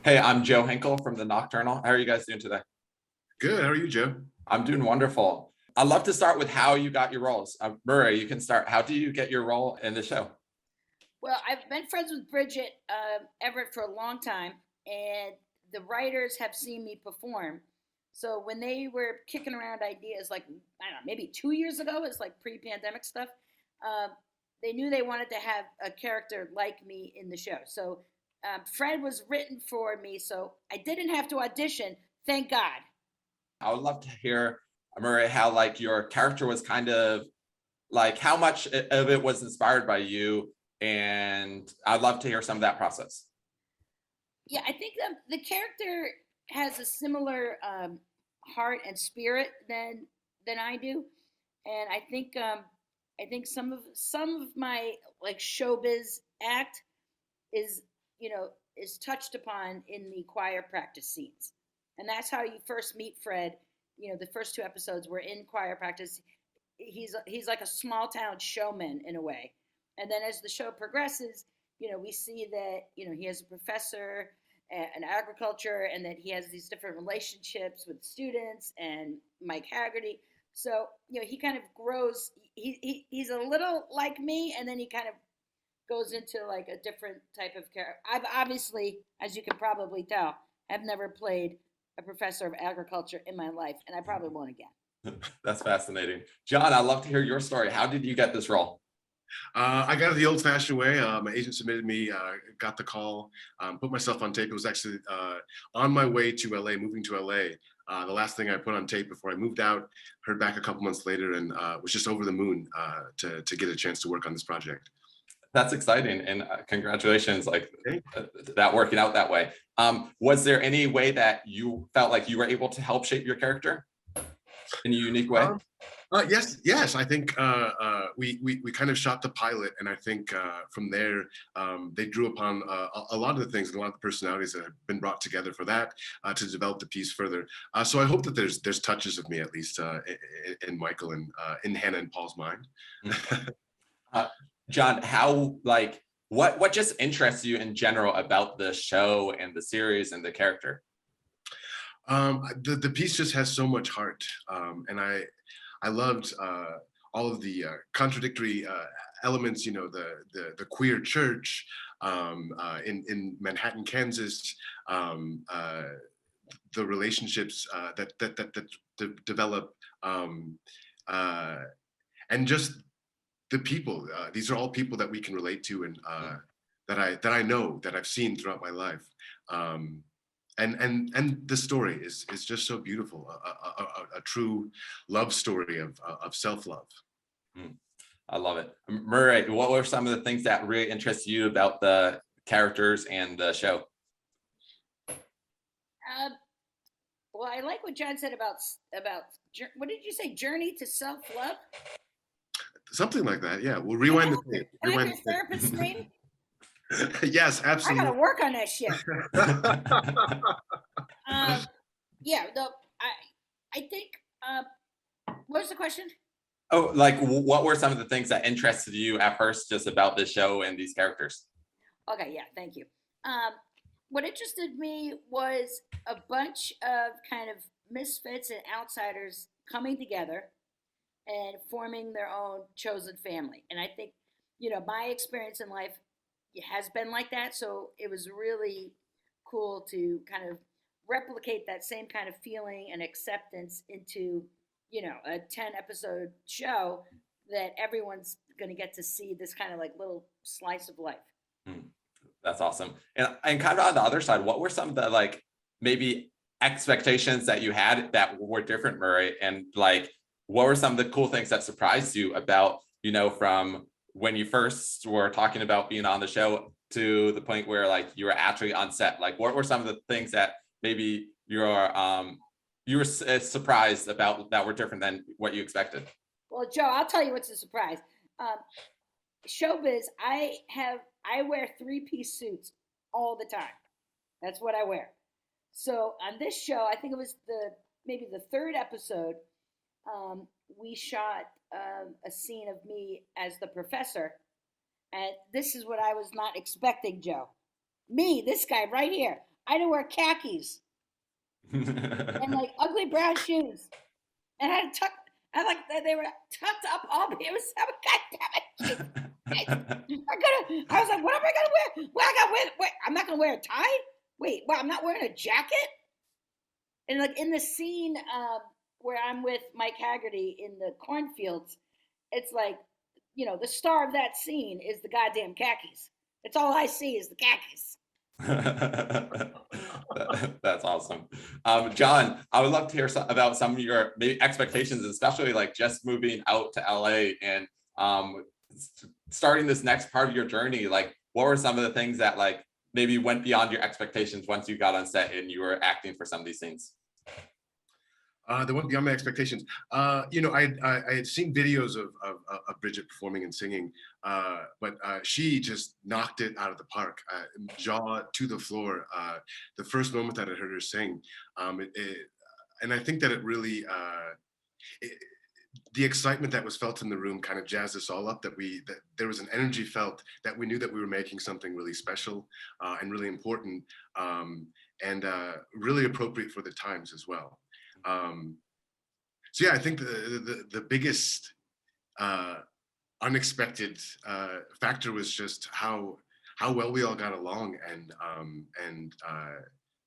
Hey, I'm Joe Hinkle from the Nocturnal. How are you guys doing today? Good. How are you, Joe? I'm doing wonderful. I'd love to start with how you got your roles. Murray, you can start. How do you get your role in the show? Well, I've been friends with Bridget Everett for a long time, and the writers have seen me perform. So when they were kicking around ideas, like I don't know, maybe 2 years ago, it's like pre-pandemic stuff. Uh, they knew they wanted to have a character like me in the show. So Fred was written for me, so I didn't have to audition. Thank God. I would love to hear, Murray, how like your character was kind of like how much of it was inspired by you, and I'd love to hear some of that process. Yeah, I think the character has a similar heart and spirit than I do, and I think some of my like showbiz act is is touched upon in the choir practice scenes, and that's how you first meet Fred. The first two episodes were in choir practice. He's like a small town showman in a way, and then as the show progresses, we see that he has a professor in agriculture, and that he has these different relationships with students and Mike Haggerty. So he kind of grows. He's a little like me, and then he kind of goes into like a different type of character. I've obviously, as you can probably tell, have never played a professor of agriculture in my life, and I probably won't again. That's fascinating. John, I'd love to hear your story. How did you get this role? I got it the old-fashioned way. My agent submitted me, got the call, put myself on tape. It was actually on my way to LA, moving to LA. The last thing I put on tape before I moved out. Heard back a couple months later, and was just over the moon to get a chance to work on this project. That's exciting, and congratulations, like Okay. that working out that way. Was there any way that you felt like you were able to help shape your character in a unique way? Yes. I think we kind of shot the pilot, and I think from there they drew upon a lot of the things and a lot of the personalities that have been brought together for that to develop the piece further. So I hope that there's touches of me at least in Michael and in Hannah and Paul's mind. Uh, John, how like what just interests you in general about the show and the series and the character? The piece just has so much heart, and I loved all of the contradictory elements. The queer church in Manhattan, Kansas, the relationships that develop, and just the people. These are all people that we can relate to, and that I know, that I've seen throughout my life. And the story is just so beautiful, a true love story of self-love. I love it. Murray, what were some of the things that really interest you about the characters and the show? Well, I like what John said about what did you say? Journey to self-love. Something like that. Yeah, we'll rewind the tape. Can I have Rewind your the therapist's name? tape. Yes, I absolutely. gotta work on that shit. Yeah, I think. What was the question? Oh, like what were some of the things that interested you at first just about the show and these characters? Okay, yeah, thank you. What interested me was a bunch of kind of misfits and outsiders coming together and forming their own chosen family. And I think, my experience in life has been like that. So it was really cool to kind of replicate that same kind of feeling and acceptance into, a 10 episode show that everyone's going to get to see this kind of like little slice of life. That's awesome. And kind of on the other side, what were some of the like maybe expectations that you had that were different, Murray? And like, what were some of the cool things that surprised you about, from when you first were talking about being on the show to the point where like you were actually on set? Like, what were some of the things that maybe you were surprised about that were different than what you expected? Well, Joe, I'll tell you what's a surprise. Showbiz, I wear three-piece suits all the time. That's what I wear. So on this show, I think it was maybe the third episode, we shot a scene of me as the professor, and this is what I was not expecting, Joe. Me, this guy right here. I had to wear khakis and like ugly brown shoes, and I had to tuck. I like they were tucked up all. It was so goddamn it. I was like, what am I gonna wear? Well, I got wear. Wait, I'm not gonna wear a tie. Wait, well, I'm not wearing a jacket. And like in the scene where I'm with Mike Haggerty in the cornfields, it's like, the star of that scene is the goddamn khakis. It's all I see is the khakis. That's awesome. Jon, I would love to hear about some of your maybe expectations, especially like just moving out to LA and starting this next part of your journey. Like, what were some of the things that like maybe went beyond your expectations once you got on set and you were acting for some of these scenes? They went beyond my expectations. I had seen videos of Bridget performing and singing, but she just knocked it out of the park, jaw to the floor. The first moment that I heard her sing, and I think that it really, the excitement that was felt in the room kind of jazzed us all up. That there was an energy felt that we knew that we were making something really special and really important, and really appropriate for the times as well. So yeah, I think the biggest unexpected factor was just how well we all got along, and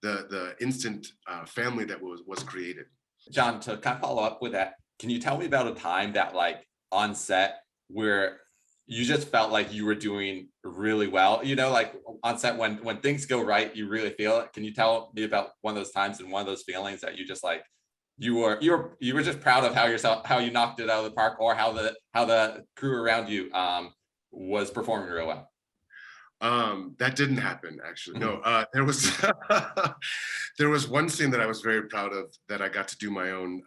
the instant family that was created. Jon, to kind of follow up with that, can you tell me about a time that like on set where you just felt like you were doing really well? Like on set when things go right, you really feel it. Can you tell me about one of those times and one of those feelings that you just like you were just proud of how you knocked it out of the park, or how the crew around you was performing real well? That didn't happen, actually. No, there was there was one scene that I was very proud of, that I got to do my own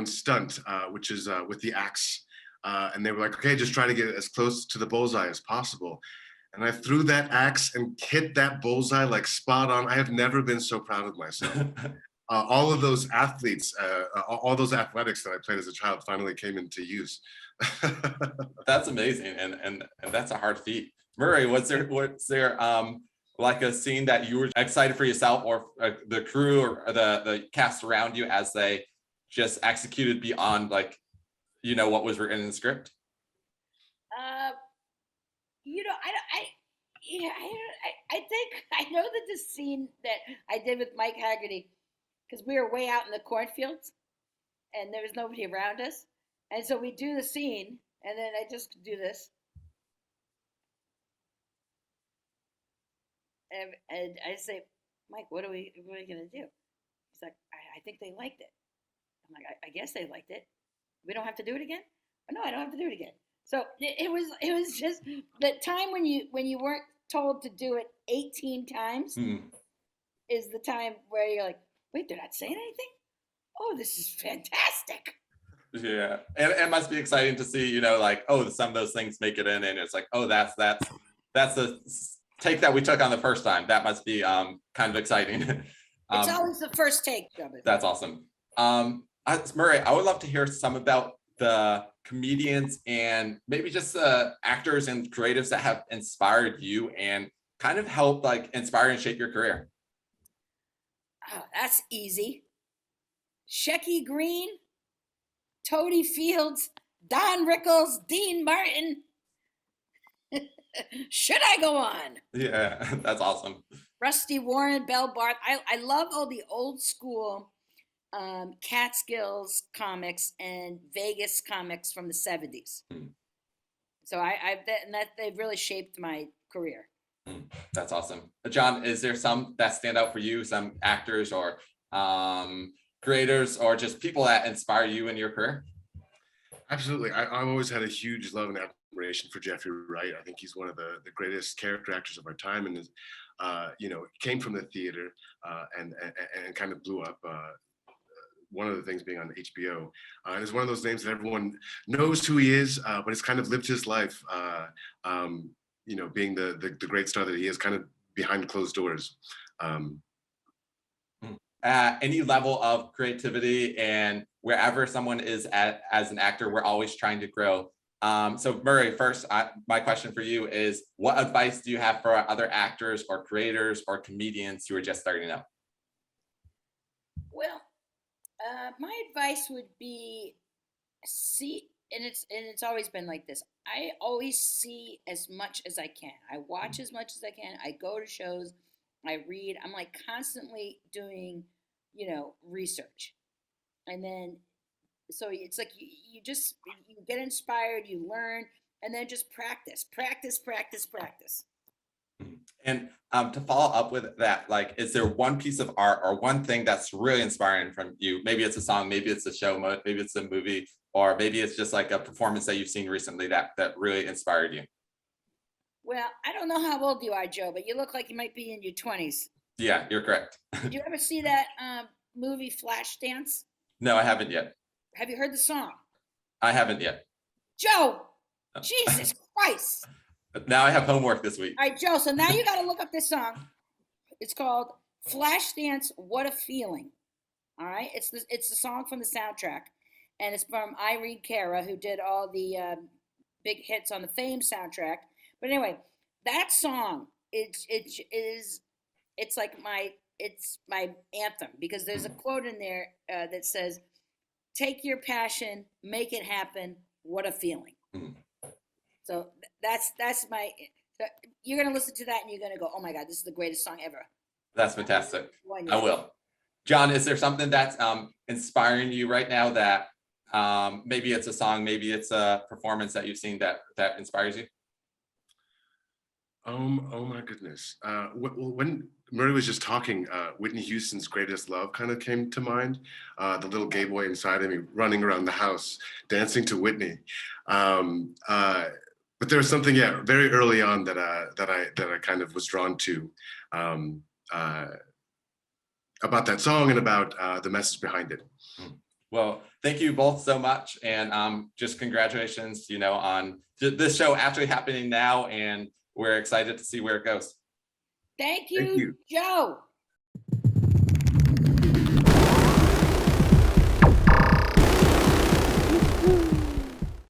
stunt, which is with the axe, and they were like, okay, just try to get it as close to the bullseye as possible. And I threw that axe and hit that bullseye like spot on. I have never been so proud of myself. All of those athletes, all those athletics that I played as a child finally came into use. That's amazing, and that's a hard feat. Murray, what's there like a scene that you were excited for yourself, or the crew, or the cast around you, as they just executed beyond like what was written in the script? I think I know that the scene that I did with Mike Haggerty, because we were way out in the cornfields and there was nobody around us, and so we do the scene, and then I just do this, and I say, Mike, what are we gonna do? He's like, I think they liked it. I'm like, I guess they liked it. We don't have to do it again? Oh, no, I don't have to do it again. So it was just the time when you weren't told to do it 18 times is the time where you're like, wait, they're not saying anything? Oh, this is fantastic. Yeah, and it must be exciting to see, like, oh, some of those things make it in, and it's like, oh, that's the take that we took on the first time. That must be kind of exciting. It's always the first take, Jonathan. That's awesome. Murray, I would love to hear some about the comedians and maybe just the actors and creatives that have inspired you and kind of helped like inspire and shape your career. Oh, that's easy. Shecky Green, Toady Fields, Don Rickles, Dean Martin. Should I go on? Yeah, that's awesome. Rusty Warren, Bell Barth. I love all the old school Catskills comics and Vegas comics from the 70s. So they've really shaped my career. That's awesome. Jon, is there some that stand out for you, some actors or creators or just people that inspire you in your career? Absolutely. I've always had a huge love and admiration for Jeffrey Wright. I think he's one of the greatest character actors of our time, and came from the theater and kind of blew up. One of the things being on HBO, and is one of those names that everyone knows who he is, but has kind of lived his life, being the great star that he is, kind of behind closed doors. Any level of creativity, and wherever someone is at as an actor, we're always trying to grow. So Murray, first, my question for you is, what advice do you have for other actors or creators or comedians who are just starting out? Well, my advice would be see, and it's always been like this. I always see as much as I can. I watch as much as I can. I go to shows. I read. I'm like constantly doing, research, and then so it's like you just you get inspired, you learn, and then just practice. And to follow up with that, like, is there one piece of art or one thing that's really inspiring from you? Maybe it's a song, maybe it's a show, maybe it's a movie, or maybe it's just like a performance that you've seen recently that really inspired you. Well, I don't know how old you are, Joe, but you look like you might be in your 20s. Yeah, you're correct. Did you ever see that movie Flashdance? No, I haven't yet. Have you heard the song? I haven't yet. Joe, Jesus Christ. Now I have homework this week. All right, Joe, so now you got to look up this song. It's called Flashdance, What a Feeling. All right, it's the song from the soundtrack, and it's from Irene Cara, who did all the big hits on the Fame soundtrack. But anyway, that song, it's like my anthem, because there's a quote in there that says, "Take your passion, make it happen. What a feeling." Mm. So that's my. You're gonna listen to that and you're gonna go, "Oh my God, this is the greatest song ever." That's fantastic. I will. Jon, is there something that's inspiring you right now that maybe it's a song, maybe it's a performance that you've seen that inspires you? Oh my goodness. When Murray was just talking, Whitney Houston's Greatest Love kind of came to mind. The little gay boy inside of me running around the house, dancing to Whitney. But there was something, very early on that I kind of was drawn to about that song and about the message behind it. Well, thank you both so much, and just congratulations, on this show actually happening now, and we're excited to see where it goes. Thank you, Joe.